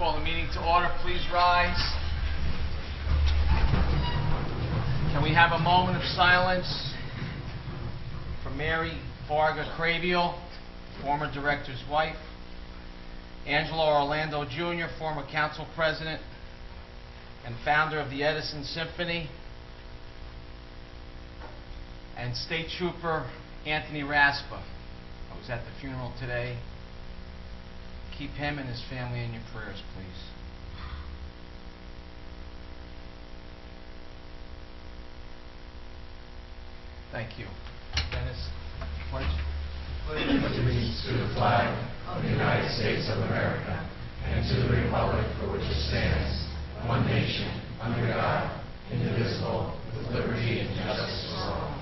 call the meeting to order. Please rise. Can we have a moment of silence for Mary Varga Craviel, former director's wife, Angelo Orlando Jr., former council president and founder of the Edison Symphony, and State Trooper Anthony Raspa. I was at the funeral today. Keep him and his family in your prayers, please. Thank you. Dennis, pledge. Pledge allegiance to the flag of the United States of America and to the republic for which it stands, one nation, under God, indivisible, with liberty and justice for all.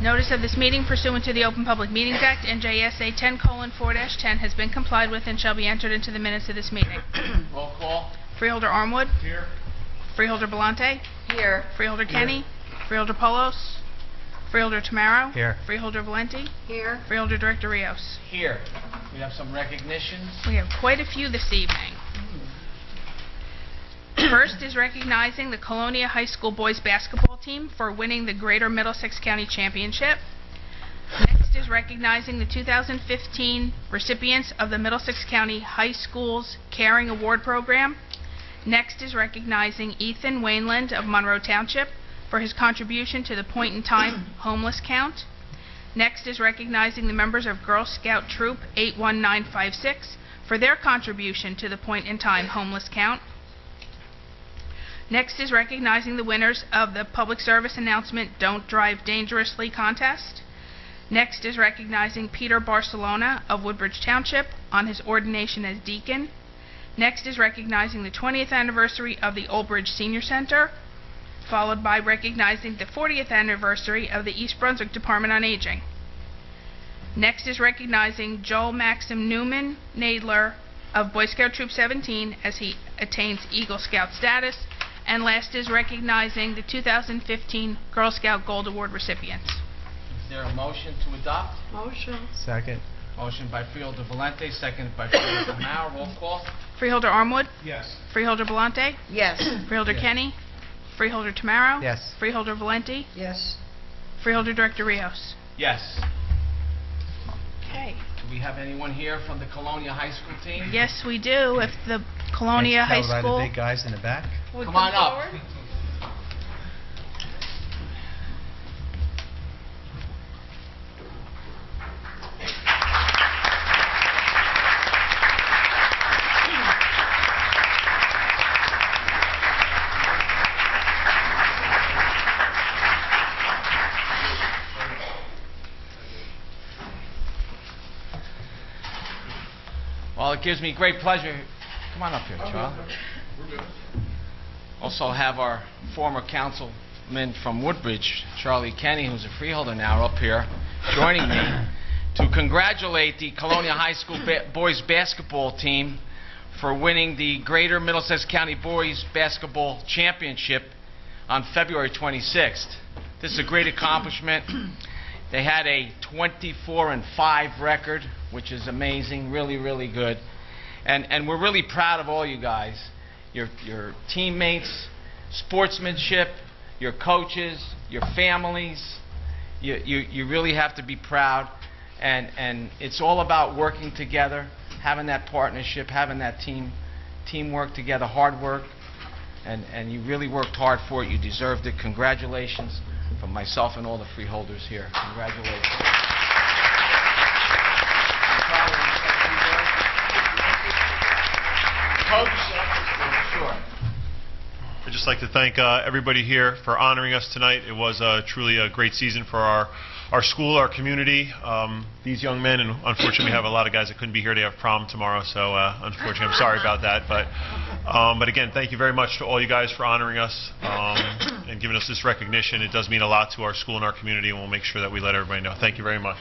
Notice of this meeting pursuant to the Open Public Meetings Act, NJSA 10:4-10, has been complied with and shall be entered into the minutes of this meeting. Roll call. Freeholder Armwood. Here. Freeholder Belante. Here. Freeholder Kenny. Freeholder Polos. Freeholder Tamaro. Here. Freeholder Valenti. Here. Freeholder Director Rios. Here. We have some recognitions. We have quite a few this evening. First is recognizing the Colonia High School boys basketball team for winning the Greater Middlesex County Championship. Next is recognizing the 2015 recipients of the Middlesex County High Schools Caring Award Program. Next is recognizing Ethan Wainland of Monroe Township for his contribution to the point-in-time homeless count. Next is recognizing the members of Girl Scout Troop 81956 for their contribution to the point-in-time homeless count. Next is recognizing the winners of the public service announcement Don't Drive Dangerously contest. Next is recognizing Peter Barcelona of Woodbridge Township on his ordination as deacon. Next is recognizing the 20th anniversary of the Old Bridge Senior Center, followed by recognizing the 40th anniversary of the East Brunswick Department on Aging. Next is recognizing Joel Maxim Newman Nadler of Boy Scout Troop 17 as he attains Eagle Scout status. And last is recognizing the 2015 Girl Scout Gold Award recipients. Is there a motion to adopt? Motion. Second. Motion by Freeholder Valente, seconded by Freeholder Maurer. Roll call. Freeholder Armwood. Yes. Freeholder Belante. Yes. Freeholder Yes. Kenny. Freeholder Tamaro. Yes. Freeholder Valenti. Yes. Freeholder Director Rios. Yes. Okay. Do we have anyone here from the Colonia High School team? Yes, we do. If the Colonia High By School the big guys in the back. would Come on up. forward. Well, it gives me great pleasure. Come on up here, Charlie. Also have our former councilman from Woodbridge, Charlie Kenny, who's a freeholder now, up here joining me to congratulate the Colonia High School boys basketball team for winning the Greater Middlesex County Boys Basketball Championship on February 26th. This is a great accomplishment. They had a 24-5 record, which is amazing, really, really good. And we're really proud of all you guys, your teammates, sportsmanship, your coaches, your families. You really have to be proud. And it's all about working together, having that partnership, having that teamwork together, hard work. And you really worked hard for it. You deserved it. Congratulations from myself and all the freeholders here. Congratulations. Coach? Sure. I'd just like to thank everybody here for honoring us tonight. It was truly a great season for our school, our community, these young men, and unfortunately we have a lot of guys that couldn't be here. They have prom tomorrow, so unfortunately I'm sorry about that. But again, thank you very much to all you guys for honoring us and giving us this recognition. It does mean a lot to our school and our community, and we'll make sure that we let everybody know. Thank you very much.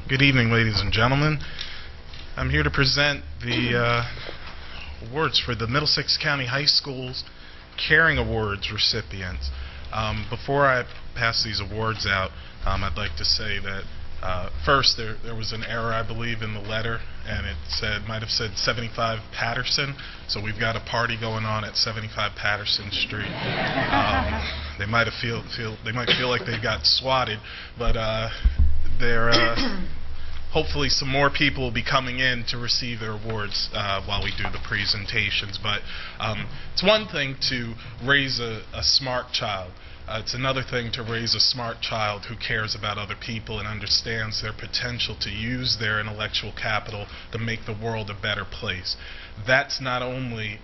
Good evening, ladies and gentlemen. I'm here to present the awards for the Middlesex County High School's Caring Awards recipients. Before I pass these awards out, I'd like to say that first, there was an error, I believe, in the letter, and it might have said 75 Patterson. So we've got a party going on at 75 Patterson Street. They might feel like they got swatted, but hopefully some more people will be coming in to receive their awards while we do the presentations. But it's one thing to raise a smart child. It's another thing to raise a smart child who cares about other people and understands their potential to use their intellectual capital to make the world a better place. That's not only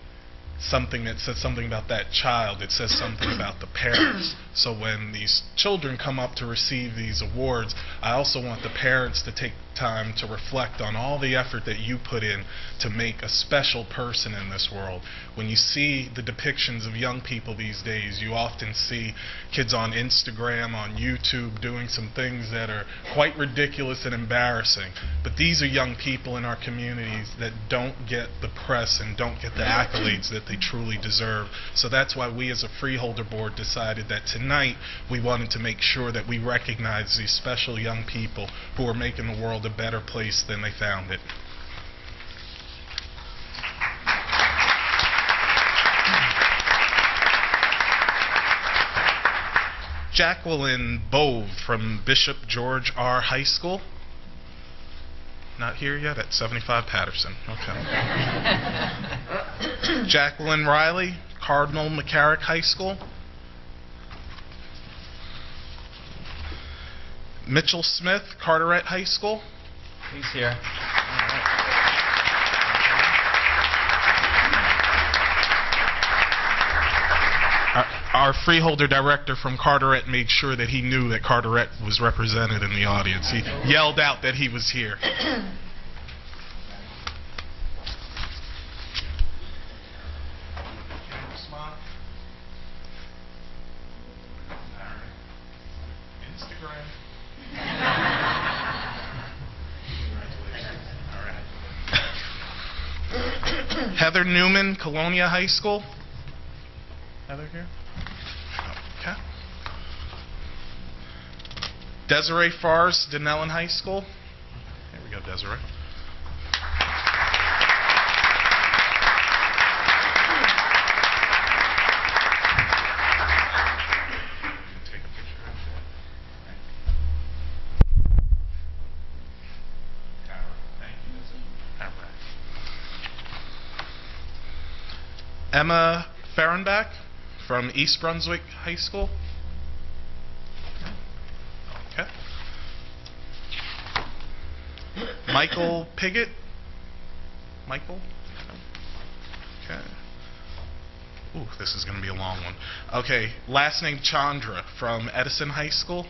something that says something about that child, it says something about the parents. So when these children come up to receive these awards, I also want the parents to take time to reflect on all the effort that you put in to make a special person in this world. When you see the depictions of young people these days, you often see kids on Instagram, on YouTube, doing some things that are quite ridiculous and embarrassing. But these are young people in our communities that don't get the press and don't get the accolades that they truly deserve. So that's why we as a Freeholder Board decided that tonight we wanted to make sure that we recognize these special young people who are making the world a better place than they found it. Jacqueline Bove from Bishop George R. High School. Not here yet at 75 Patterson. Okay. Jacqueline Riley, Cardinal McCarrick High School. Mitchell Smith, Carteret High School. He's here. Our Freeholder director from Carteret made sure that he knew that Carteret was represented in the audience. He yelled out that he was here. Instagram. Heather Newman, Colonia High School. Heather here? Okay. Desiree Fars, Denellen High School. Here we go, Desiree. Take a picture of that. Thank you. All right. Emma Fehrenbach from East Brunswick High School. Okay. Michael Piggott. Michael? Okay. Ooh, this is going to be a long one. Okay, last name Chandra from Edison High School.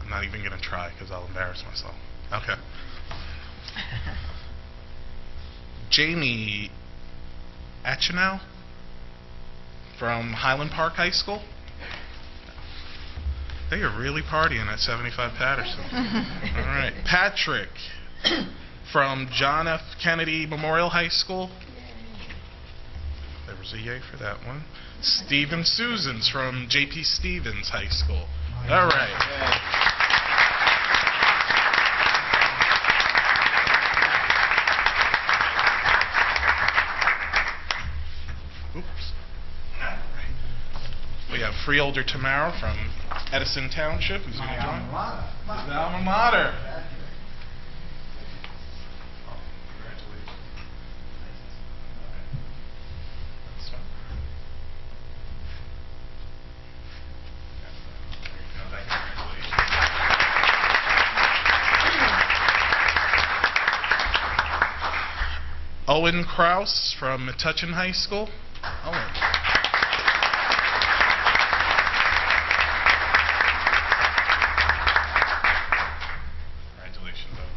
I'm not even going to try because I'll embarrass myself. Okay. Jamie Achenow from Highland Park High School. They are really partying at 75 Patterson. All right. Patrick from John F. Kennedy Memorial High School. There was a yay for that one. Stephen Susans from J.P. Stevens High School. All right. Oops. We have Freeholder Tamara from Edison Township, who's going to join. His alma mater. Owen Kraus from Metuchen High School. Owen. Congratulations, Owen.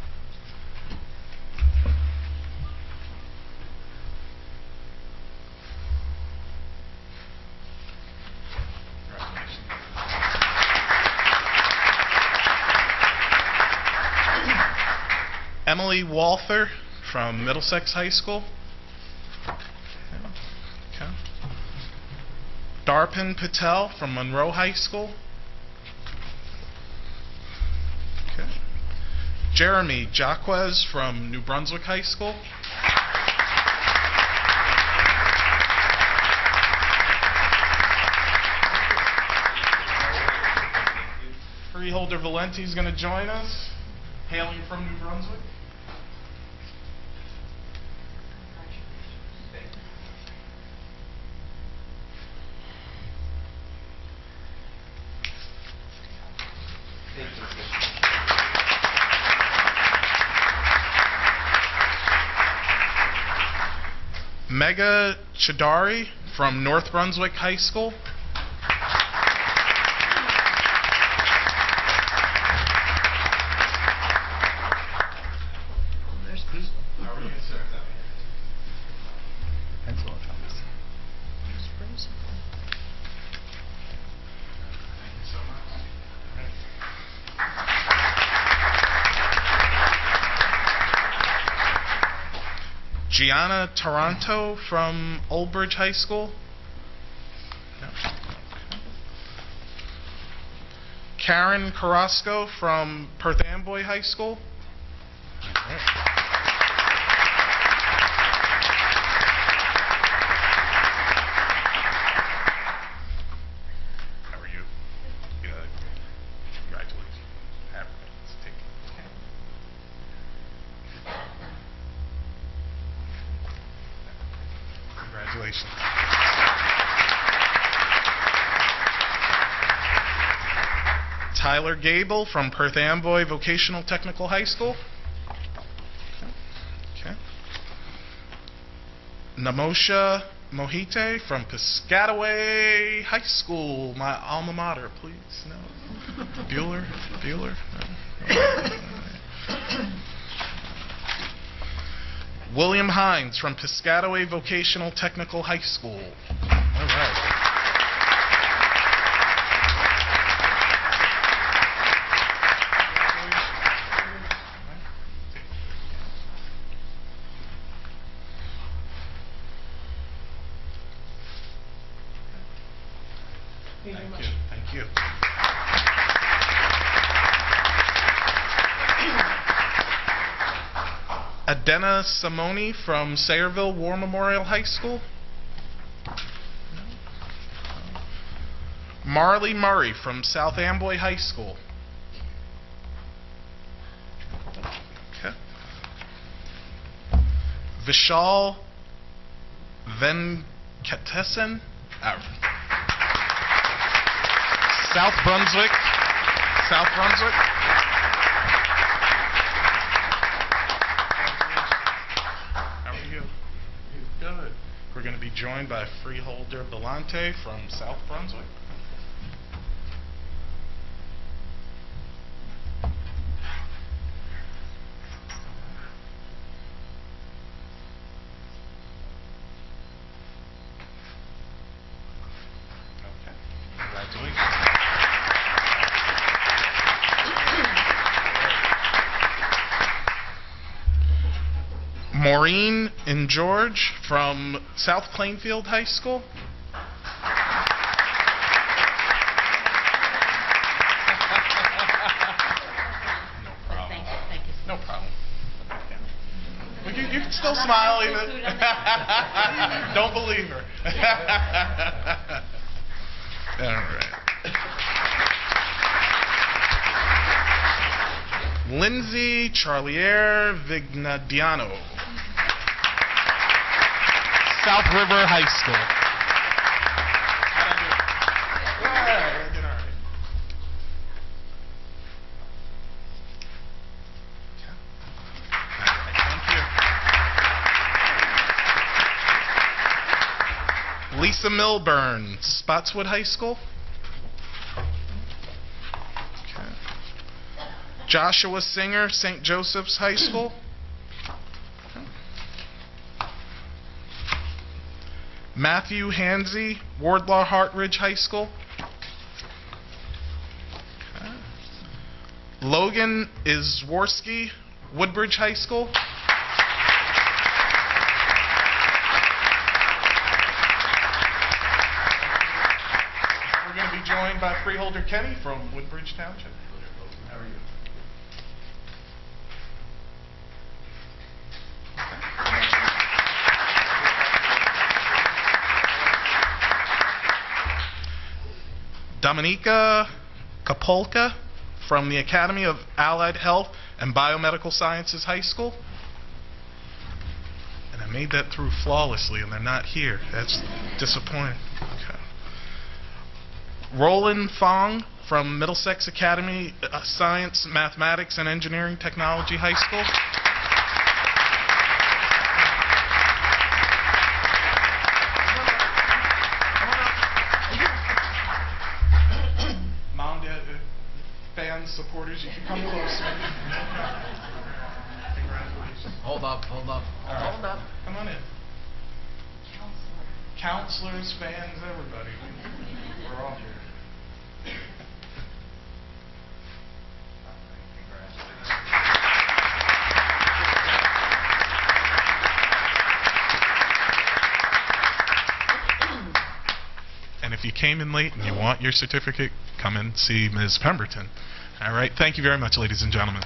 Congratulations. Emily Walther from Middlesex High School. Okay. Darpin Patel from Monroe High School. Okay. Jeremy Jaquez from New Brunswick High School. Freeholder Valenti is going to join us, hailing from New Brunswick. Mega Chidari from North Brunswick High School. There's Pete. How are you, sir? Pencil or compass? Thank you so much. Gianna Taranto from Old Bridge High School. Yep. Karen Carrasco from Perth Amboy High School. How are you? Good. Congratulations. Have it. Let's take it. Congratulations. Tyler Gable from Perth Amboy Vocational Technical High School. Okay. Namosha Mohite from Piscataway High School, my alma mater, please. No. Bueller? No. William Hines from Piscataway Vocational Technical High School. All right. Thank you. Adena Simoni from Sayreville War Memorial High School. Marley Murray from South Amboy High School. Okay. Vishal Venkatesan, South Brunswick. How are you? Good. We're going to be joined by Freeholder Belante from South Brunswick. Okay. Congratulations. Maureen and George from South Plainfield High School. No problem. Thank you. No problem. Well, you can still smile even. Don't believe her. All right. Lindsay Charlier Vignadiano, South River High School. Yeah, you're doing all right. Thank you. Lisa Milburn, Spotswood High School. Okay. Joshua Singer, St. Joseph's High School. Matthew Hansey, Wardlaw Hartridge High School. Okay. Logan Izworski, Woodbridge High School. We're going to be joined by Freeholder Kenny from Woodbridge Township. How are you? Dominika Kapolka from the Academy of Allied Health and Biomedical Sciences High School. And I made that through flawlessly, and they're not here. That's disappointing. Okay. Roland Fong from Middlesex Academy of Science, Mathematics, and Engineering Technology High School. Supporters, you can come closer. Congratulations. Hold up. Hold up. Come on in. Counselors, fans, everybody. We're all here. And if you came in late and you want your certificate, come and see Ms. Pemberton. All right. Thank you very much, ladies and gentlemen.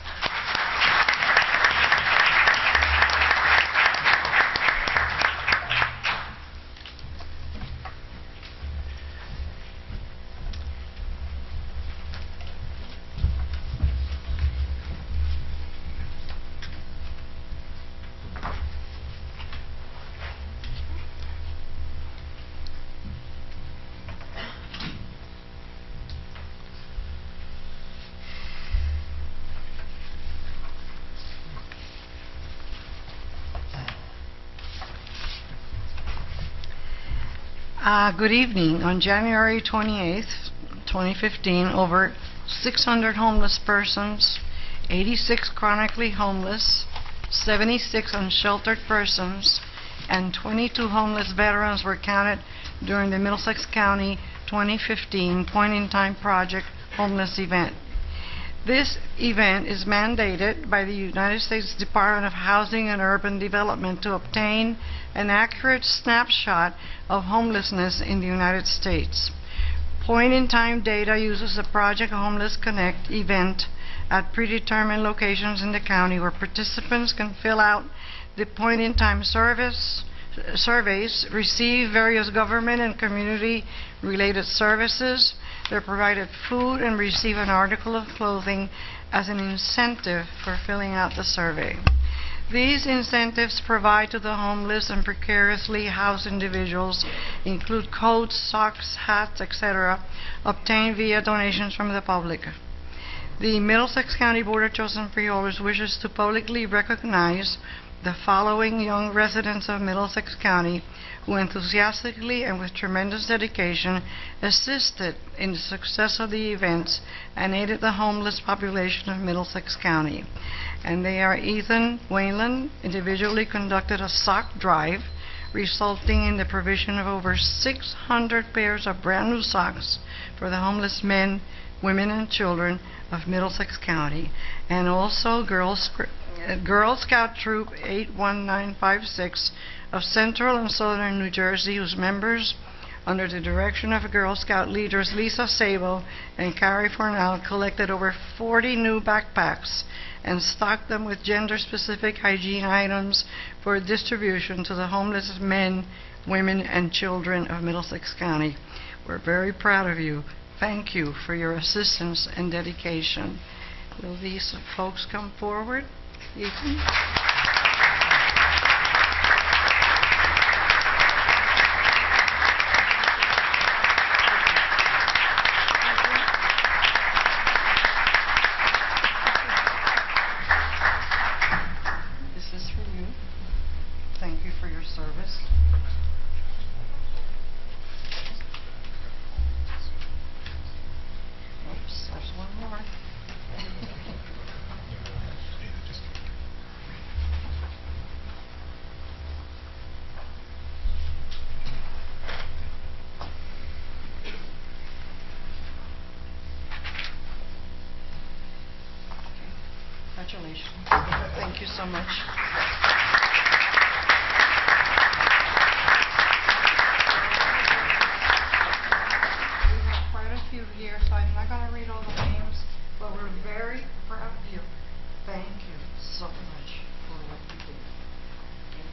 Good evening. On January 28th, 2015, over 600 homeless persons, 86 chronically homeless, 76 unsheltered persons, and 22 homeless veterans were counted during the Middlesex County 2015 Point-in-Time Project Homeless Event. This event is mandated by the United States Department of Housing and Urban Development to obtain an accurate snapshot of homelessness in the United States. Point-in-time data uses the Project Homeless Connect event at predetermined locations in the county where participants can fill out the point-in-time surveys, receive various government and community-related services. They're provided food and receive an article of clothing as an incentive for filling out the survey. These incentives provided to the homeless and precariously housed individuals include coats, socks, hats, etc., obtained via donations from the public. The Middlesex County Board of Chosen Freeholders wishes to publicly recognize the following young residents of Middlesex County who enthusiastically and with tremendous dedication assisted in the success of the events and aided the homeless population of Middlesex County. And they are Ethan Wayland, individually conducted a sock drive, resulting in the provision of over 600 pairs of brand new socks for the homeless men, women, and children of Middlesex County. And also Girl Scout Troop 81956 of Central and Southern New Jersey, whose members, under the direction of Girl Scout leaders Lisa Sabo and Carrie Fornell, collected over 40 new backpacks and stocked them with gender-specific hygiene items for distribution to the homeless men, women, and children of Middlesex County. We're very proud of you. Thank you for your assistance and dedication. Will these folks come forward? Ethan? This is for you. Thank you for your service. Oops, there's one more. Got Congratulations. Thank you so much. We have quite a few here, so I'm not going to read all the names, but we're very proud of you. Thank you so much for what you did. Thank you.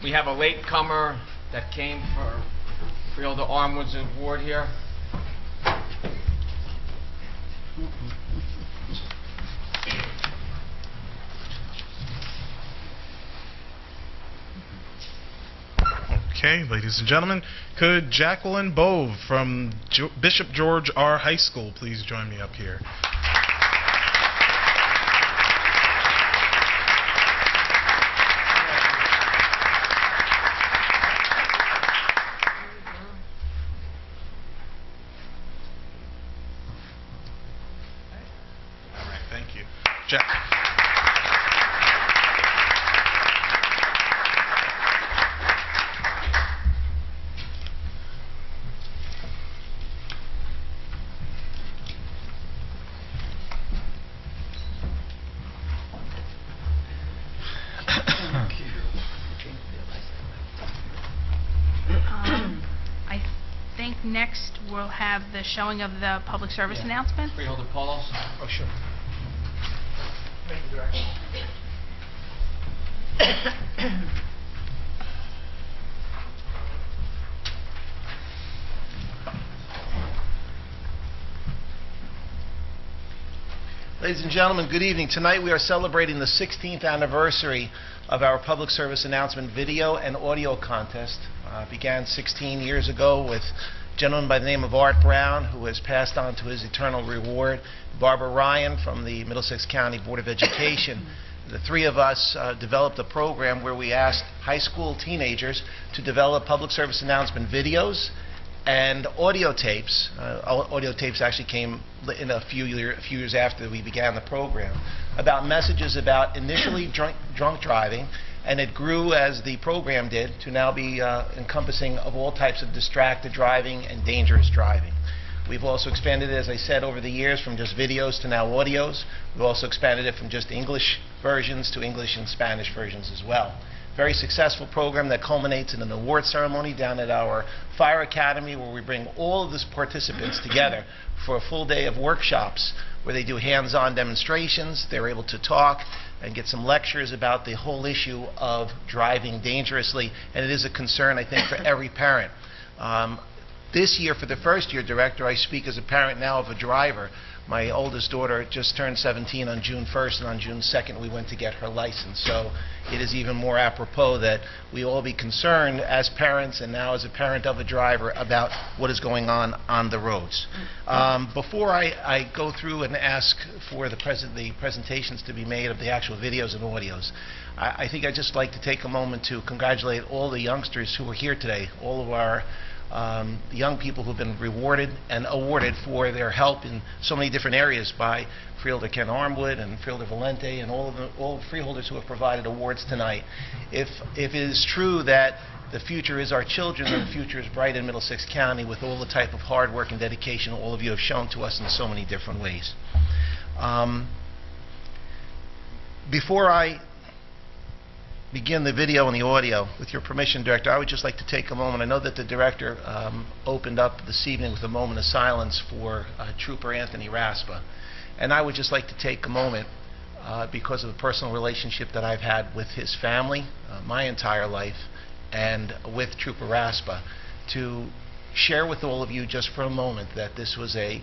We have a latecomer that came for Freeholder Armwood's award here. Okay, ladies and gentlemen, could Jacqueline Bove from Bishop George R. High School please join me up here? All right, thank you. Jack. I think next we'll have the showing of the public service announcement. Freeholder Paulos. Oh, sure. Ladies and gentlemen, good evening. Tonight we are celebrating the 16th anniversary of our public service announcement video and audio contest. It began 16 years ago with a gentleman by the name of Art Brown, who has passed on to his eternal reward, Barbara Ryan from the Middlesex County Board of Education. The three of us developed a program where we asked high school teenagers to develop public service announcement videos and audio tapes. Audio tapes actually came in a few years after we began the program, about messages about initially drunk driving, and it grew as the program did to now be encompassing of all types of distracted driving and dangerous driving. We've also expanded it, as I said, over the years from just videos to now audios. We've also expanded it from just English versions to English and Spanish versions as well. Very successful program that culminates in an award ceremony down at our Fire Academy, where we bring all of the participants together for a full day of workshops where they do hands-on demonstrations. They're able to talk and get some lectures about the whole issue of driving dangerously, and it is a concern, I think, for every parent. This year, for the first year, Director, I speak as a parent now of a driver. My oldest daughter just turned 17 on June 1st, and on June 2nd we went to get her license. So it is even more apropos that we all be concerned as parents, and now as a parent of a driver, about what is going on the roads. Before I go through and ask for the presentations to be made of the actual videos and audios, I think I'd just like to take a moment to congratulate all the youngsters who are here today, all of our young people who've been rewarded and awarded for their help in so many different areas by Freeholder Ken Armwood and Freeholder Valente and all the freeholders who have provided awards tonight. If it is true that the future is our children, and the future is bright in Middlesex County with all the type of hard work and dedication all of you have shown to us in so many different ways. Before I begin the video and the audio, with your permission, Director, I would just like to take a moment. I know that the Director opened up this evening with a moment of silence for Trooper Anthony Raspa, and I would just like to take a moment because of the personal relationship that I've had with his family my entire life and with Trooper Raspa, to share with all of you just for a moment that this was a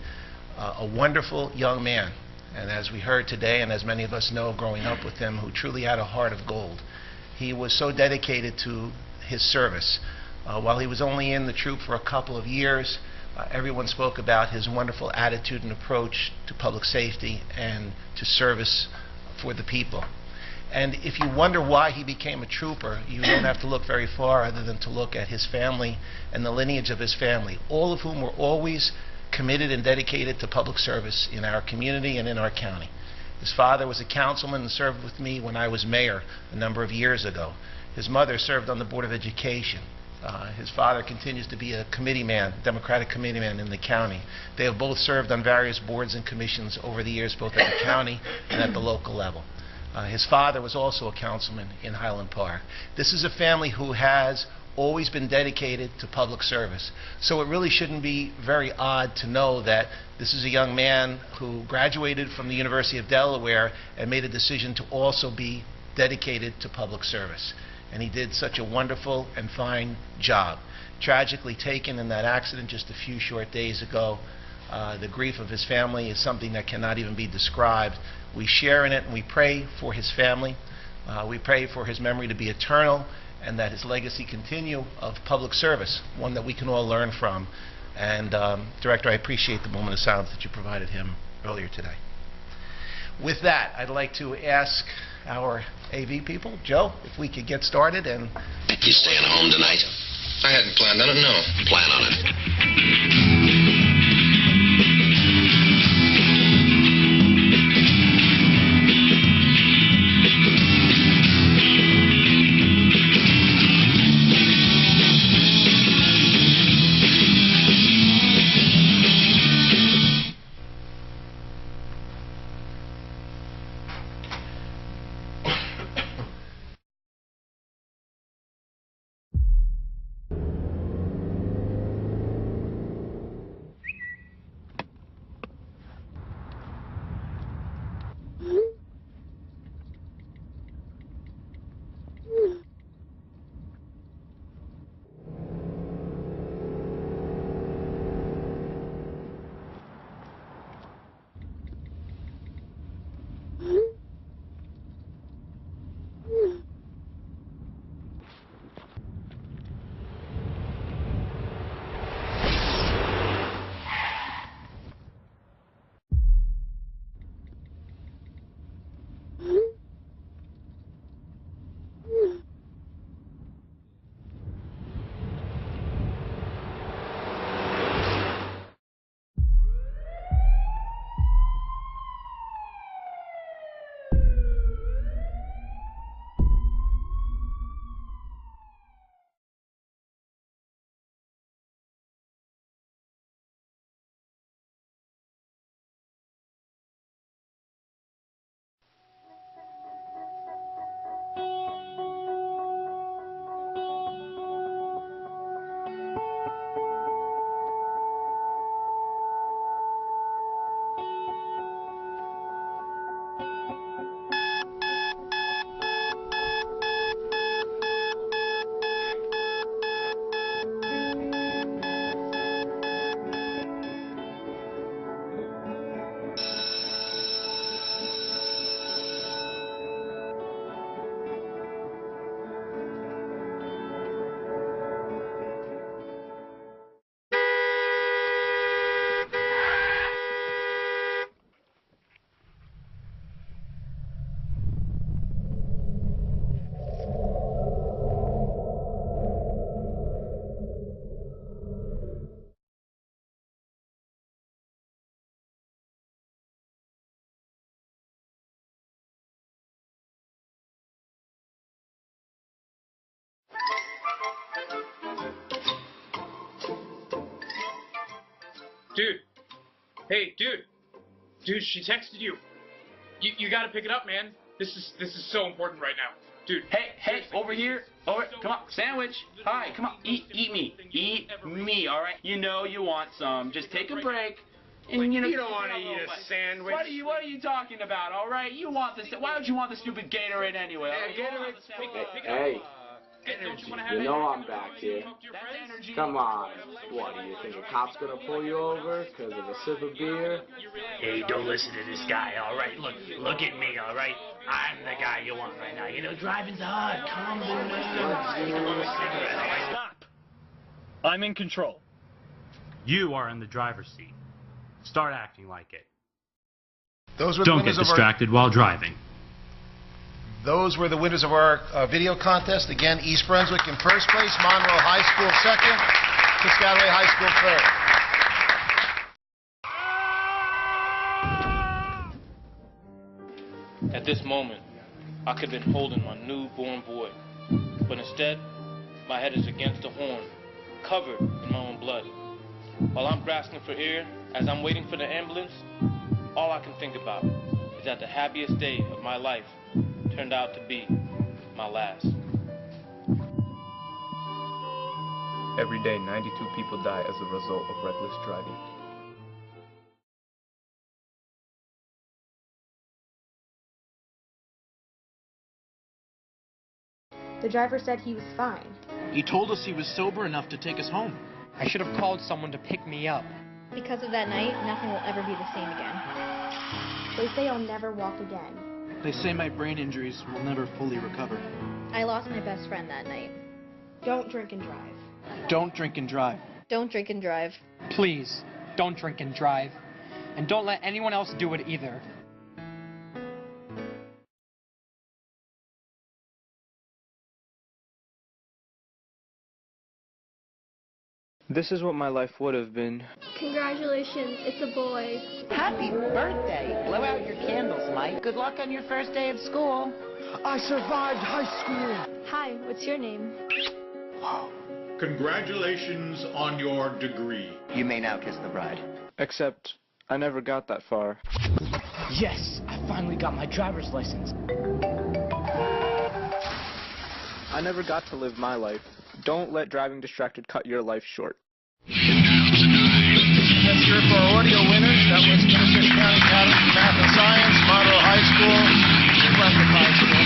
wonderful young man, and as we heard today, and as many of us know growing up with him, who truly had a heart of gold. He was so dedicated to his service. While he was only in the troop for a couple of years, everyone spoke about his wonderful attitude and approach to public safety and to service for the people. And if you wonder why he became a trooper, you don't have to look very far other than to look at his family and the lineage of his family, all of whom were always committed and dedicated to public service in our community and in our county. His father was a councilman and served with me when I was mayor a number of years ago. His mother served on the Board of Education. His father continues to be a committee man, Democratic committee man in the county. They have both served on various boards and commissions over the years, both at the county and at the local level. His father was also a councilman in Highland Park. This is a family who has always been dedicated to public service. So it really shouldn't be very odd to know that this is a young man who graduated from the University of Delaware and made a decision to also be dedicated to public service. And he did such a wonderful and fine job. Tragically taken in that accident just a few short days ago. The grief of his family is something that cannot even be described. We share in it and we pray for his family. We pray for his memory to be eternal and that his legacy continue of public service, one that we can all learn from. And Director, I appreciate the moment of silence that you provided him earlier today. With that, I'd like to ask our AV people, Joe, if we could get started. And you staying home tonight? I hadn't planned on it, no. Plan on it. Dude. Hey, dude. Dude, she texted you. You gotta pick it up, man. This is so important right now. Dude. Hey, over here. Over, come on, sandwich. Hi, come on, eat me. Eat me, all right? You know you want some. Just take a break. And you don't want to eat a sandwich. What are you talking about, all right? You want this. Why would you want the stupid Gatorade anyway? Yeah, Gatorade. Don't you want to have You know energy? I'm back here. Talk to your friends? Come on. What, do you think a cop's gonna pull you over because of a sip of beer? Hey, don't listen to this guy, all right? Look at me, all right? I'm the guy you want right now. You know, driving's hard. Calm down. Take a little cigarette, all right? Stop. I'm in control. You are in the driver's seat. Start acting like it. Those were the Don't get winners of distracted while driving. Those were the winners of our video contest. Again, East Brunswick in first place, Monroe High School second, Piscataway High School third. At this moment, I could have been holding my newborn boy, but instead, my head is against the horn, covered in my own blood. While I'm grasping for air, as I'm waiting for the ambulance, all I can think about is that the happiest day of my life turned out to be my last. Every day, 92 people die as a result of reckless driving. The driver said he was fine. He told us he was sober enough to take us home. I should have called someone to pick me up. Because of that night, nothing will ever be the same again. They say I'll never walk again. They say my brain injuries will never fully recover. I lost my best friend that night. Don't drink and drive. Don't drink and drive. Don't drink and drive. Please, don't drink and drive. And don't let anyone else do it either. This is what my life would have been. Congratulations, it's a boy. Happy birthday. Blow out your candles, Mike. Good luck on your first day of school. I survived high school. Hi, what's your name? Wow. Congratulations on your degree. You may now kiss the bride. Except, I never got that far. Yes, I finally got my driver's license. I never got to live my life. Don't let driving distracted cut your life short. Let's hear it for our audio winners. That was Middlesex County Academy for Math and Science, Monroe High School, and Brunswick High School.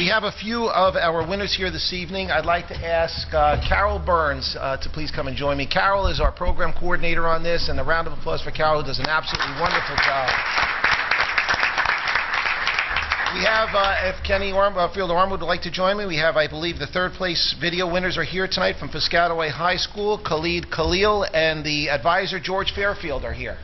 We have a few of our winners here this evening. I'd like to ask Carol Burns to please come and join me. Carol is our program coordinator on this, and a round of applause for Carol, who does an absolutely wonderful job. We have, if Kenny Field Arm would like to join me, we have, I believe, the third place video winners are here tonight from Piscataway High School. Khalid Khalil and the advisor, George Fairfield, are here.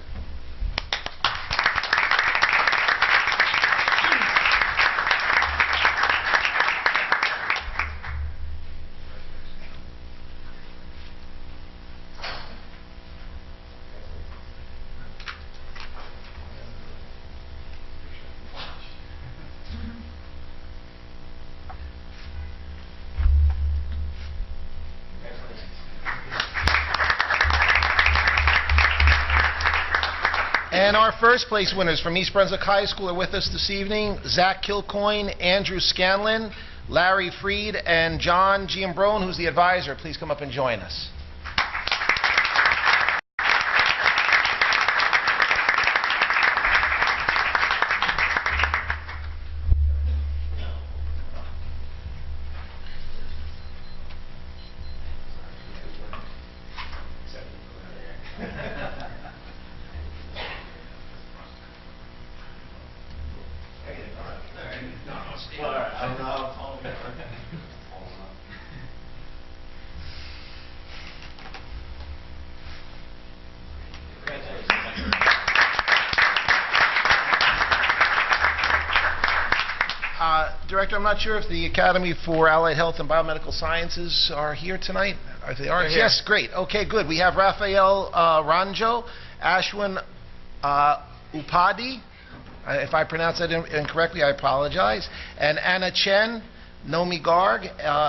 And our first place winners from East Brunswick High School are with us this evening. Zach Kilcoyne, Andrew Scanlon, Larry Freed, and John Giambrone, who's the advisor. Please come up and join us. Director, I'm not sure if the Academy for Allied Health and Biomedical Sciences are here tonight. Are they? Are? Yes, great. Okay, good. We have Rafael Ranjo, Ashwin Upadi. If I pronounce that incorrectly, I apologize. And Anna Chen, Nomi Garg.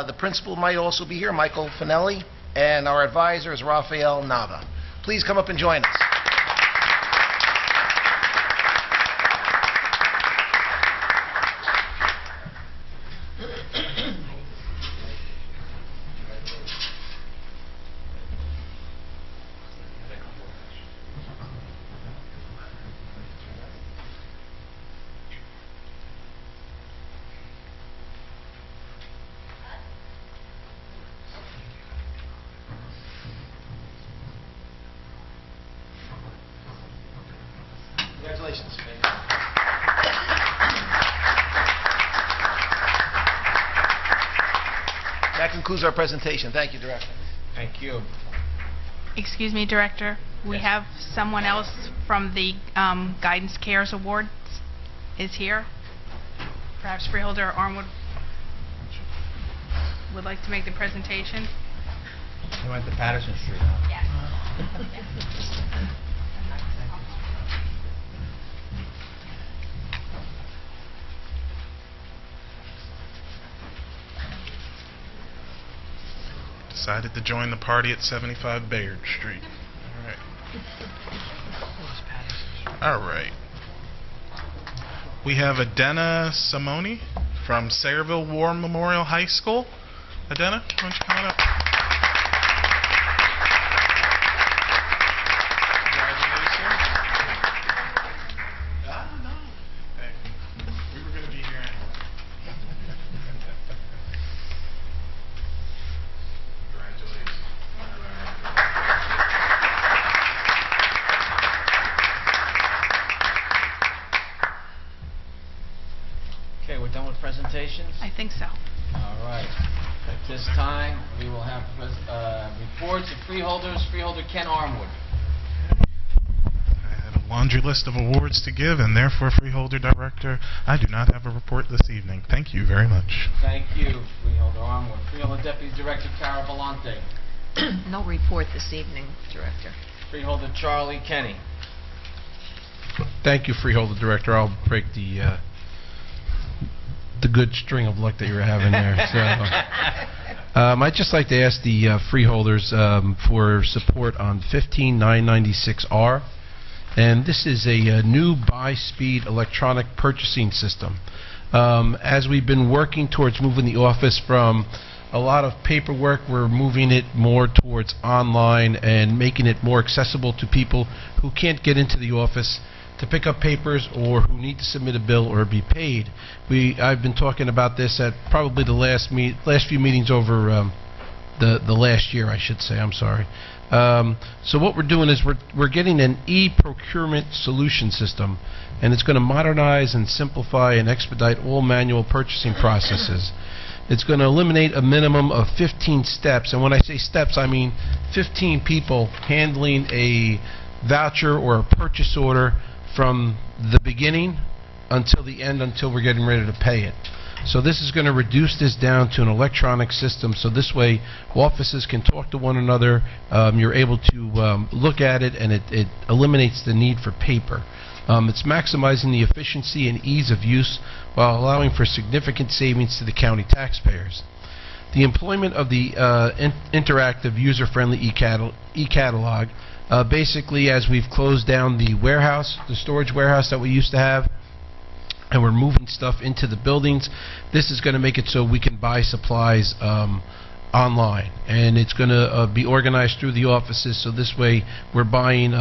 The principal might also be here, Michael Finelli. And our advisor is Rafael Nava. Please come up and join us. That concludes our presentation. Thank you, Director. Thank you. Excuse me, Director. We have someone else from the Guidance Cares Awards is here. Perhaps Freeholder Armwood would like to make the presentation. We went to Patterson Street. Yes. Decided to join the party at 75 Bayard Street. All right. We have Adena Simoni from Sayreville War Memorial High School. Adena, why don't you come on up? Okay, we're done with presentations? I think so. All right. At this time, we will have reports of freeholders. Freeholder Ken Armwood. I had a laundry list of awards to give, and therefore, Freeholder Director, I do not have a report this evening. Thank you very much. Thank you, Freeholder Armwood. Freeholder Deputy Director Cara Volante. No report this evening, Director. Freeholder Charlie Kenny. Thank you, Freeholder Director. I'll break the good string of luck that you were having there. So, I'd just like to ask the freeholders for support on 15996R, and this is a new buy-speed electronic purchasing system. As we've been working towards moving the office from a lot of paperwork, we're moving it more towards online and making it more accessible to people who can't get into the office to pick up papers or who need to submit a bill or be paid. I've been talking about this at probably the last few meetings over the last year, I should say. I'm sorry. So what we're doing is we're getting an e-procurement solution system, and it's going to modernize and simplify and expedite all manual purchasing processes. It's going to eliminate a minimum of 15 steps, and when I say steps, I mean 15 people handling a voucher or a purchase order from the beginning until the end, until we're getting ready to pay it. So this is going to reduce this down to an electronic system, so this way offices can talk to one another. You're able to look at it, and it eliminates the need for paper. It's maximizing the efficiency and ease of use while allowing for significant savings to the county taxpayers. The employment of the interactive, user-friendly e-catalog, basically, as we've closed down the warehouse, the storage warehouse that we used to have, and we're moving stuff into the buildings, this is going to make it so we can buy supplies online, and it's going to be organized through the offices, so this way we're buying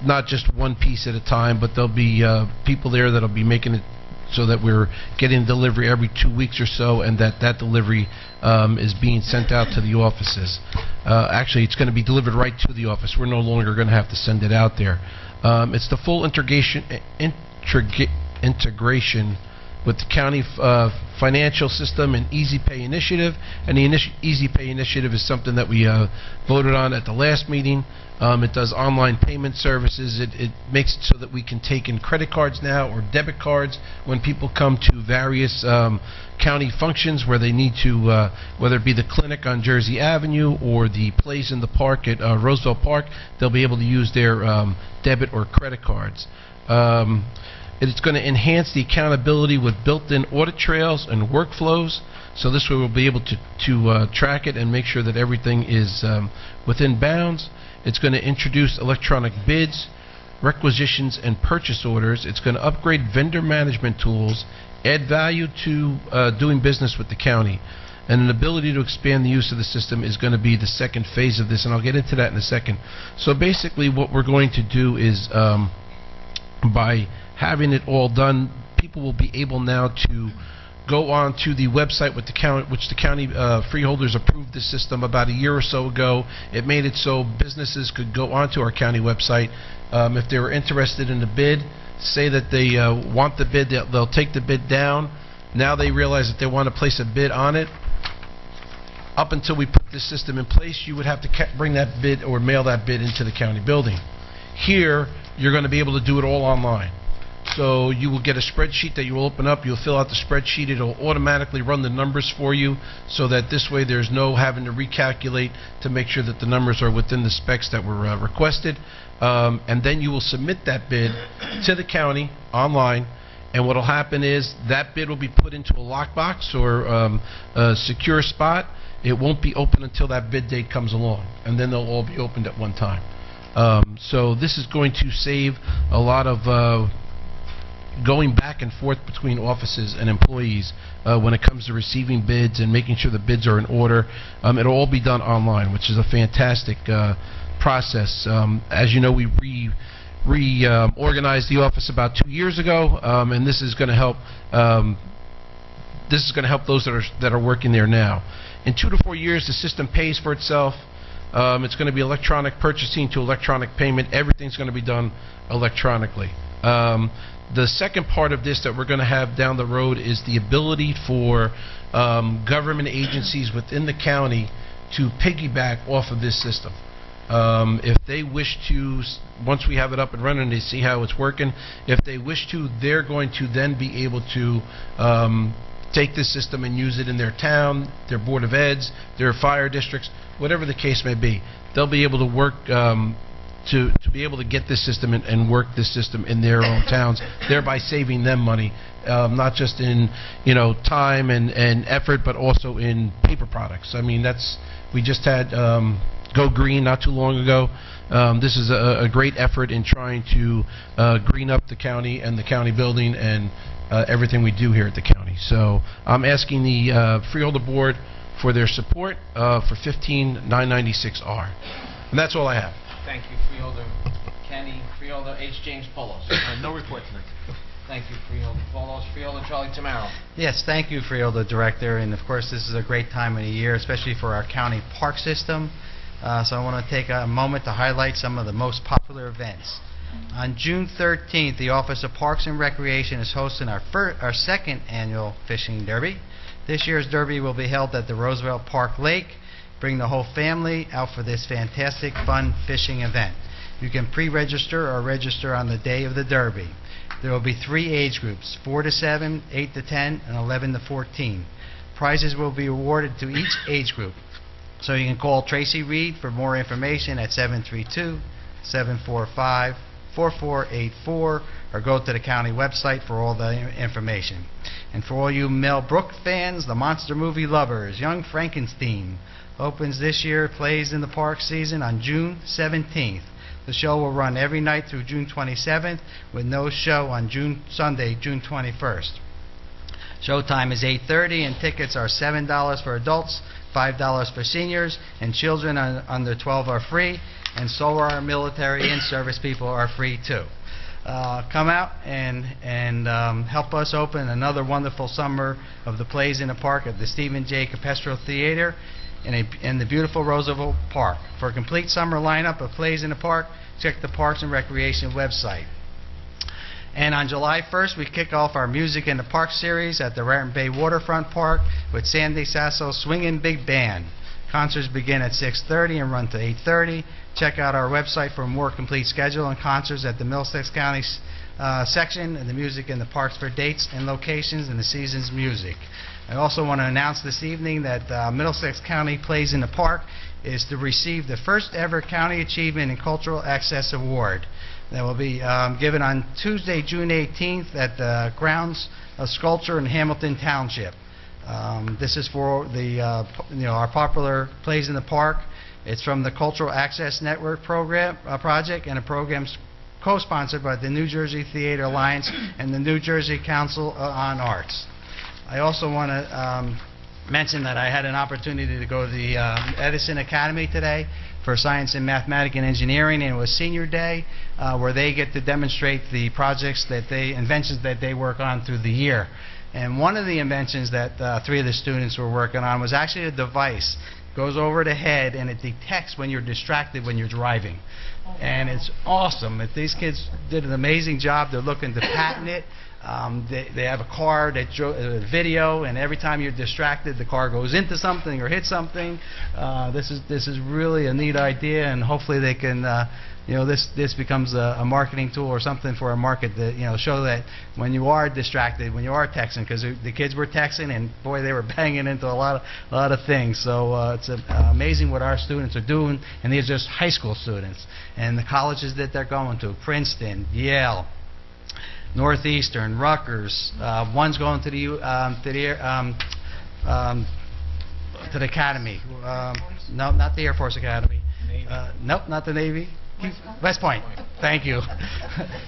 not just one piece at a time, but there'll be people there that'll be making it so that we're getting delivery every 2 weeks or so, and that delivery is being sent out to the offices. Actually, it's going to be delivered right to the office. We're no longer going to have to send it out there. It's the full integration with the county financial system and Easy Pay Initiative, and the Easy Pay Initiative is something that we voted on at the last meeting. It does online payment services. It makes it so that we can take in credit cards now or debit cards when people come to various county functions where they need to, whether it be the clinic on Jersey Avenue or the plays in the park at Roosevelt Park, they'll be able to use their debit or credit cards. It's going to enhance the accountability with built-in audit trails and workflows, so this way we'll be able to track it and make sure that everything is within bounds. It's going to introduce electronic bids, requisitions, and purchase orders. It's going to upgrade vendor management tools, add value to doing business with the county, and an ability to expand the use of the system is going to be the second phase of this, and I'll get into that in a second. So basically what we're going to do is by having it all done, people will be able now to go on to the website with the county, which the county freeholders approved the system about a year or so ago. It made it so businesses could go onto our county website if they were interested in the bid, say that they want the bid, they'll take the bid down. Now they realize that they want to place a bid on it. up until we put this system in place, you would have to bring that bid or mail that bid into the county building. Here, you're going to be able to do it all online. So you will get a spreadsheet that you will open up. You'll fill out the spreadsheet. It'll automatically run the numbers for you so that this way there's no having to recalculate to make sure that the numbers are within the specs that were requested. And then you will submit that bid to the county online. And what will happen is that bid will be put into a lockbox or a secure spot. It won't be open until that bid date comes along. And then they'll all be opened at one time. So this is going to save a lot of going back and forth between offices and employees when it comes to receiving bids and making sure the bids are in order. It'll all be done online, which is a fantastic process. As you know, we reorganized the office about 2 years ago, and this is going to help. This is going to help those that are working there now. In 2 to 4 years, the system pays for itself. It's going to be electronic purchasing to electronic payment. Everything's going to be done electronically. The second part of this that we're going to have down the road is the ability for government agencies within the county to piggyback off of this system. If they wish to, once we have it up and running, they see how it's working. If they wish to, they're going to then be able to take this system and use it in their town, their Board of Eds, their fire districts, whatever the case may be. They'll be able to work to be able to get this system and work this system in their own towns, thereby saving them money, not just in time and effort, but also in paper products. I mean, we just had Go Green not too long ago. This is a great effort in trying to green up the county and the county building and everything we do here at the county. So I'm asking the Freeholder Board for their support for 15996R. And that's all I have. Thank you, Freeholder Kenny. Freeholder H. James Polos. No report tonight. Thank you, Freeholder Polos. Freeholder Charlie Tamaro. Yes, thank you, Freeholder Director. And of course, this is a great time of the year, especially for our county park system. So I want to take a moment to highlight some of the most popular events. On June 13th, the Office of Parks and Recreation is hosting our second annual fishing derby. This year's derby will be held at the Roosevelt Park Lake. Bring the whole family out for this fantastic, fun fishing event. You can pre-register or register on the day of the derby. There will be 3 age groups, 4 to 7, 8 to 10, and 11 to 14. Prizes will be awarded to each age group. So you can call Tracy Reed for more information at 732-745-4484 or go to the county website for all the information. And for all you Mel Brooks fans, the monster movie lovers, Young Frankenstein opens this year, plays in the park season on June 17th. The show will run every night through June 27th with no show on Sunday, June 21st. Showtime is 8:30 and tickets are $7 for adults, $5 for seniors, and children under 12 are free, and so are our military and service people are free too. Come out and help us open another wonderful summer of the plays in the park at the Stephen J. Capestro Theater in the beautiful Roosevelt Park. For a complete summer lineup of plays in the park, check the Parks and Recreation website. And on July 1st, we kick off our Music in the Park series at the Raritan Bay Waterfront Park with Sandy Sasso's Swingin' Big Band. Concerts begin at 6:30 and run to 8:30. Check out our website for a more complete schedule and concerts at the Middlesex County section and the Music in the Parks for dates and locations and the season's music. I also want to announce this evening that Middlesex County Plays in the Park is to receive the first ever County Achievement in Cultural Access Award. That will be given on Tuesday, June 18th at the Grounds of Sculpture in Hamilton Township. This is for the our popular Plays in the Park. It's from the Cultural Access Network project, and the program's co-sponsored by the New Jersey Theater Alliance and the New Jersey Council on Arts. I also want to mention that I had an opportunity to go to the Edison Academy today for Science and Mathematics and Engineering, and it was Senior Day, where they get to demonstrate the projects inventions that they work on through the year. And one of the inventions that 3 of the students were working on was actually a device. It goes over the head and it detects when you're distracted when you're driving. And it's awesome. These kids did an amazing job. They're looking to patent it. They have a car that video, and every time you're distracted, the car goes into something or hits something. This is really a neat idea, and hopefully they can, this becomes a marketing tool or something for a market that show that when you are distracted, when you are texting, because the kids were texting, and boy, they were banging into a lot of things. So it's amazing what our students are doing, and these are just high school students, and the colleges that they're going to: Princeton, Yale, Northeastern, Rutgers. One's going to the academy. No, not the Air Force Academy. Nope, not the Navy. West Point. Thank you.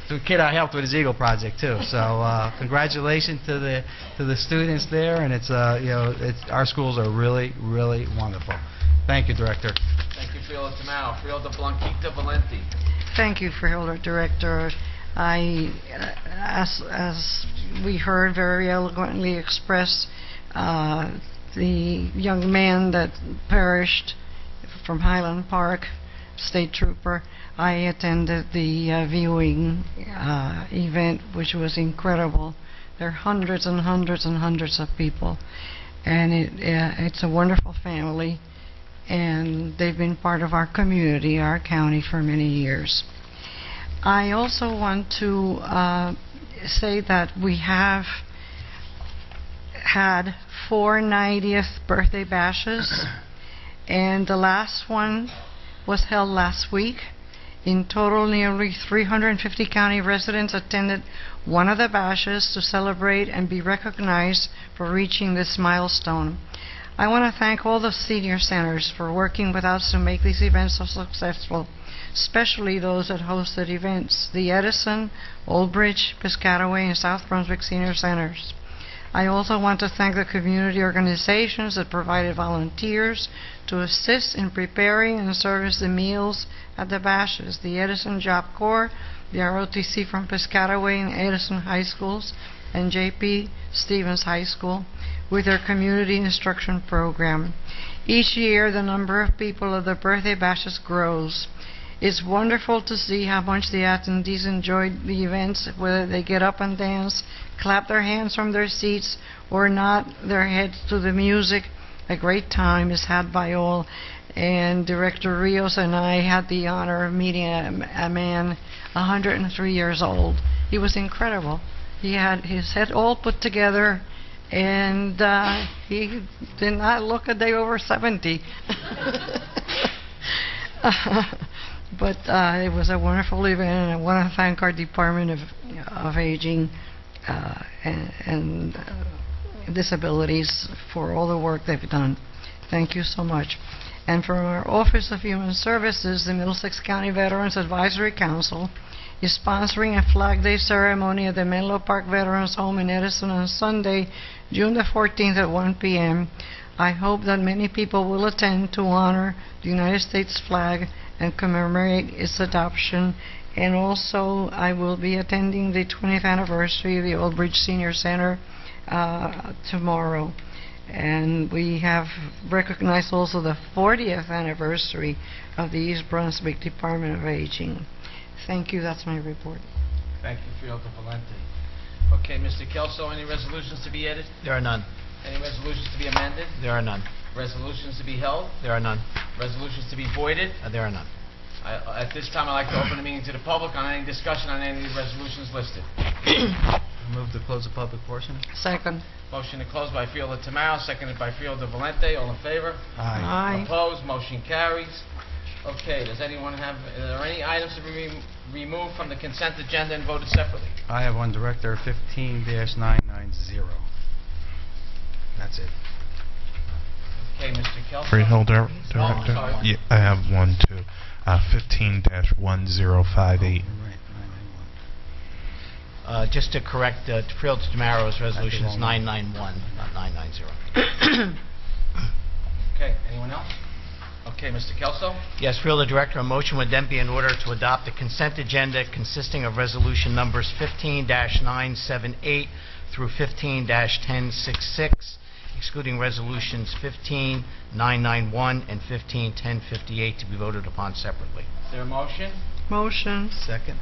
The kid I helped with his Eagle project too. So congratulations to the students there, and our schools are really, really wonderful. Thank you, Director. Thank you, Fielder Tamaro. Fielder Blanquita Valenti. Thank you, Freeholder Director. As we heard very eloquently expressed, the young man that perished from Highland Park, State Trooper, I attended the viewing event, which was incredible. There are hundreds and hundreds and hundreds of people, and it's a wonderful family, and they've been part of our community, our county, for many years. I also want to say that we have had 4 90th birthday bashes, and the last one was held last week. In total, nearly 350 county residents attended one of the bashes to celebrate and be recognized for reaching this milestone. I want to thank all the senior centers for working with us to make these events so successful, especially those that hosted events: the Edison, Old Bridge, Piscataway, and South Brunswick Senior Centers. I also want to thank the community organizations that provided volunteers to assist in preparing and service the meals at the bashes: the Edison Job Corps, the ROTC from Piscataway and Edison High Schools, and J.P. Stevens High School with their community instruction program. Each year, the number of people at the birthday bashes grows. It's wonderful to see how much the attendees enjoyed the events, whether they get up and dance, clap their hands from their seats, or nod their heads to the music. A great time is had by all, and Director Rios and I had the honor of meeting a man 103 years old. He was incredible. He had his head all put together, and he did not look a day over 70. But it was a wonderful event, and I want to thank our Department of Aging and Disabilities for all the work they've done. Thank you so much. And from our Office of Human Services, the Middlesex County Veterans Advisory Council is sponsoring a Flag Day ceremony at the Menlo Park Veterans Home in Edison on Sunday, June the 14th at 1 p.m. I hope that many people will attend to honor the United States flag and commemorate its adoption. And also, I will be attending the 20th anniversary of the Old Bridge Senior Center tomorrow. And we have recognized also the 40th anniversary of the East Brunswick Department of Aging. Thank you. That's my report. Thank you, Fielder Valenti. Okay, Mr. Kelso, any resolutions to be added? There are none. Any resolutions to be amended? There are none. Resolutions to be held? There are none. Resolutions to be voided? There are none. At this time, I'd like to open the meeting to the public on any discussion on any of the resolutions listed. Move to close the public portion. Second. Motion to close by Fielder Tamaro, seconded by Fielder Valenti. All in favor? Aye. Opposed? Motion carries. Okay, are there any items to be removed from the consent agenda and voted separately? I have one, Director, 15-990. That's it. Okay, Mr. Kelso. Freeholder Director. Oh, sorry. Yeah, I have one too. 15-1058. Just to correct, Freeholder Tamaro's resolution is 991, not 990. Okay, anyone else? Okay, Mr. Kelso. Yes, Freeholder Director, a motion would then be in order to adopt the consent agenda consisting of resolution numbers 15-978 through 15-1066, excluding resolutions 15-991 and 15-1058 to be voted upon separately. Is there a motion? Motion. Second.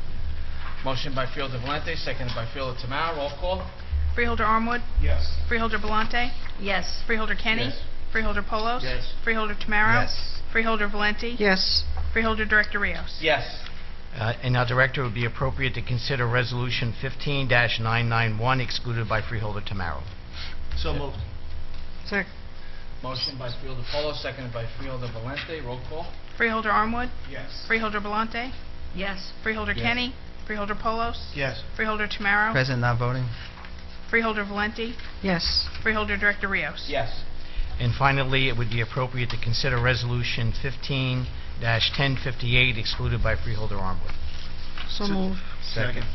Motion by Fielder Valente, seconded by Fielder Tamara. Roll call. Freeholder Armwood? Yes. Freeholder Belmonte? Yes. Freeholder Kenny? Yes. Freeholder Polos? Yes. Freeholder Tamaro? Yes. Freeholder Valenti? Yes. Freeholder Director Rios? Yes. And now, Director, it would be appropriate to consider Resolution 15-991 excluded by Freeholder Tamaro. So moved. Second. Motion by Fielder Polo, seconded by Fielder Valente. Roll call. Freeholder Armwood? Yes. Freeholder Belmonte? Yes. Freeholder Yes. Kenny? Freeholder Polos? Yes. Freeholder Tamaro? Present, not voting. Freeholder Valenti? Yes. Freeholder Director Rios? Yes. And finally, it would be appropriate to consider Resolution 15-1058 excluded by Freeholder Armwood. So moved. Second.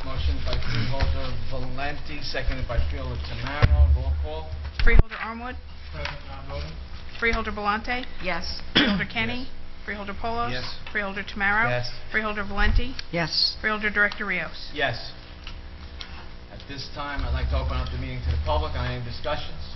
Motion by Freeholder Valenti, seconded by Fielder Tamaro. Roll call. Freeholder Armwood? Present, not voting. Freeholder Belmonte? Yes. Freeholder Kenny? Freeholder Polos? Yes. Freeholder Tamaro? Yes. Freeholder Valenti? Yes. Freeholder Director Rios? Yes. At this time, I'd like to open up the meeting to the public on any discussions.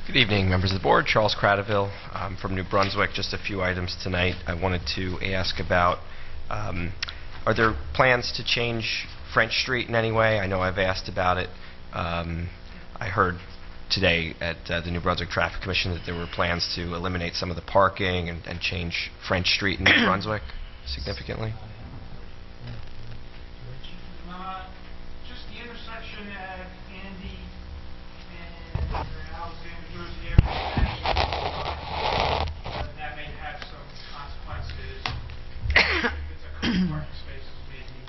Good evening, members of the board. Charles Cradaville from New Brunswick. Just a few items tonight. I wanted to ask about, are there plans to change French Street in any way? I know I've asked about it. I heard today at the New Brunswick Traffic Commission that there were plans to eliminate some of the parking and change French Street in New Brunswick significantly. Just the intersection at Andy and Alexander Jersey that may have some consequences. If it's a couple parking spaces, maybe.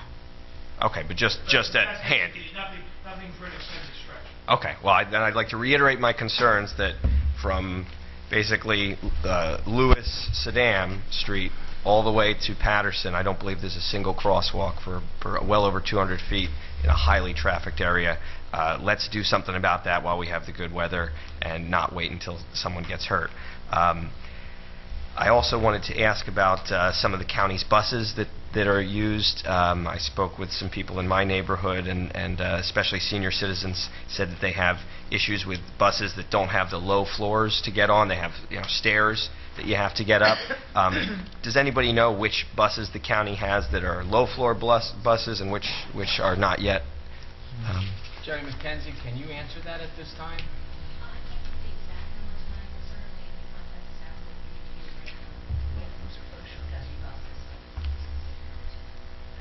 Okay, but just at Handy. Nothing for an extended stretch. Okay, well, then I'd like to reiterate my concerns that from basically Lewis Saddam Street all the way to Patterson, I don't believe there's a single crosswalk for well over 200 feet in a highly trafficked area. Let's do something about that while we have the good weather and not wait until someone gets hurt. I also wanted to ask about some of the county's buses that are used. I spoke with some people in my neighborhood, and especially senior citizens said that they have issues with buses that don't have the low floors to get on. They have stairs that you have to get up. Does anybody know which buses the county has that are low floor buses and which are not yet? Jerry McKenzie, can you answer that at this time?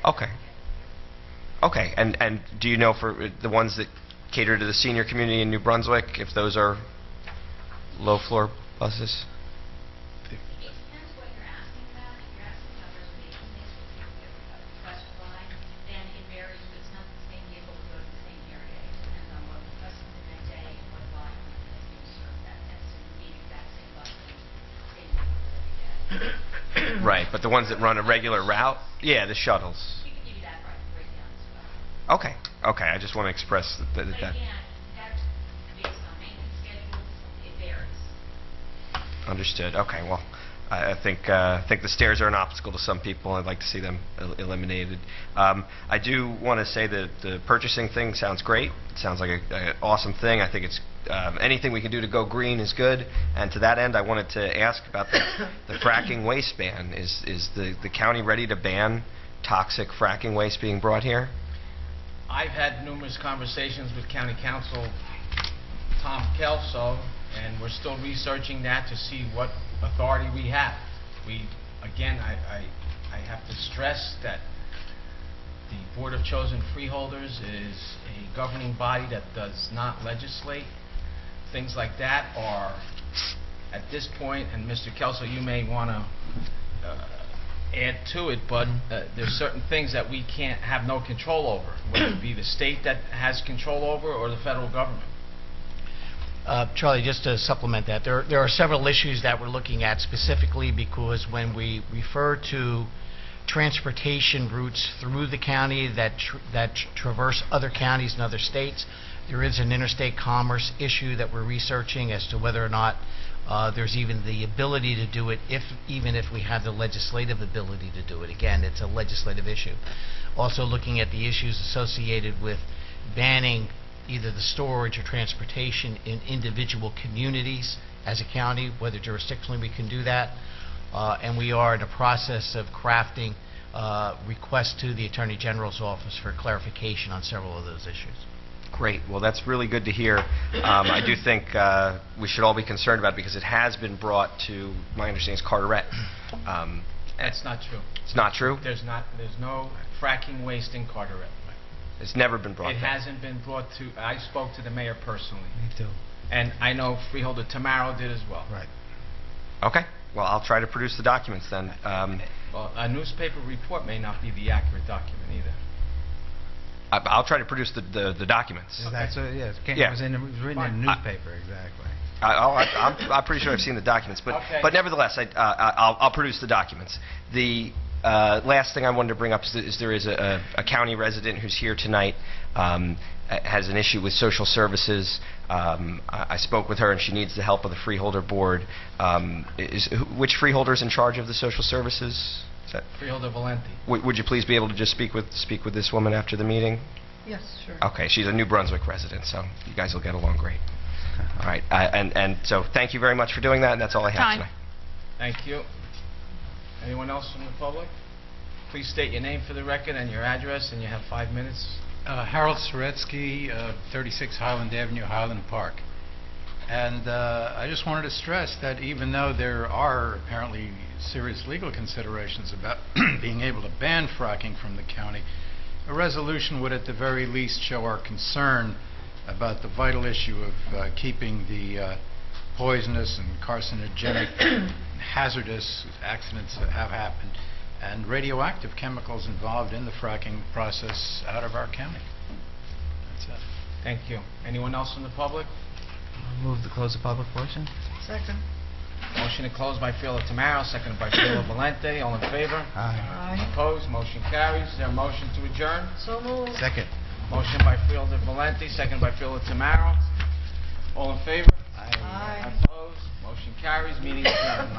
Okay. Okay, and do you know for the ones that cater to the senior community in New Brunswick, if those are low floor buses? Right, but the ones that run a regular route? Yeah, the shuttles. Okay, okay, I just want to express that. Understood. Okay, well, I think the stairs are an obstacle to some people. I'd like to see them eliminated. I do want to say that the purchasing thing sounds great. It sounds like an awesome thing. I think it's anything we can do to go green is good. And to that end, I wanted to ask about the fracking waste ban. Is the county ready to ban toxic fracking waste being brought here? I've had numerous conversations with County Council Tom Kelso, and we're still researching that to see what authority we have. Again, I have to stress that the Board of Chosen Freeholders is a governing body that does not legislate. Things like that are, at this point, and Mr. Kelso, you may want to add to it, but there's certain things that we can't have no control over, whether it be the state that has control over or the federal government. Charlie, just to supplement that, there are several issues that we're looking at specifically because when we refer to transportation routes through the county that traverse other counties and other states, there is an interstate commerce issue that we're researching as to whether or not There's even the ability to do it even if we have the legislative ability to do it. Again, it's a legislative issue. Also looking at the issues associated with banning either the storage or transportation in individual communities as a county, whether jurisdictionally we can do that. And we are in the process of crafting requests to the Attorney General's office for clarification on several of those issues. Great. Well, that's really good to hear. I do think we should all be concerned about it because it has been brought to, my understanding is Carteret. That's not true. It's not true? There's no fracking waste in Carteret. It's never been brought It there. hasn't been brought to, I spoke to the mayor personally. Me too. And I know Freeholder Tamaro did as well. Right. Okay. Well, I'll try to produce the documents then. Well, a newspaper report may not be the accurate document either. I'll try to produce the documents. That's yes. Yeah. It was written in the newspaper, exactly. I'm pretty sure I've seen the documents, but Okay. but nevertheless, I'll produce the documents. The last thing I wanted to bring up is there is a county resident who's here tonight, has an issue with social services. I spoke with her, and she needs the help of the Freeholder Board. Which freeholder is in charge of the social services? Is that Freeholder Valenti. Would you please be able to just speak with this woman after the meeting? Yes, sure. Okay, she's a New Brunswick resident, so you guys will get along great. All right, and so thank you very much for doing that, and that's all I have tonight. Thank you. Anyone else from the public? Please state your name for the record and your address, and you have 5 minutes. Harold Soretsky, 36 Highland Avenue, Highland Park. And I just wanted to stress that even though there are apparently serious legal considerations about being able to ban fracking from the county, a resolution would at the very least show our concern about the vital issue of keeping the poisonous and carcinogenic, hazardous accidents that have happened and radioactive chemicals involved in the fracking process out of our county. That's it. Thank you. Anyone else from the public? Move to close the public portion. Second. Motion to close by Freeholder Tamaro, seconded by Freeholder Valenti. All in favor? Aye. Opposed? Motion carries. Is there a motion to adjourn? So moved. Second. Motion by Freeholder Valenti, seconded by Freeholder Tamaro. All in favor? Aye. Opposed? Motion carries. Meeting adjourned.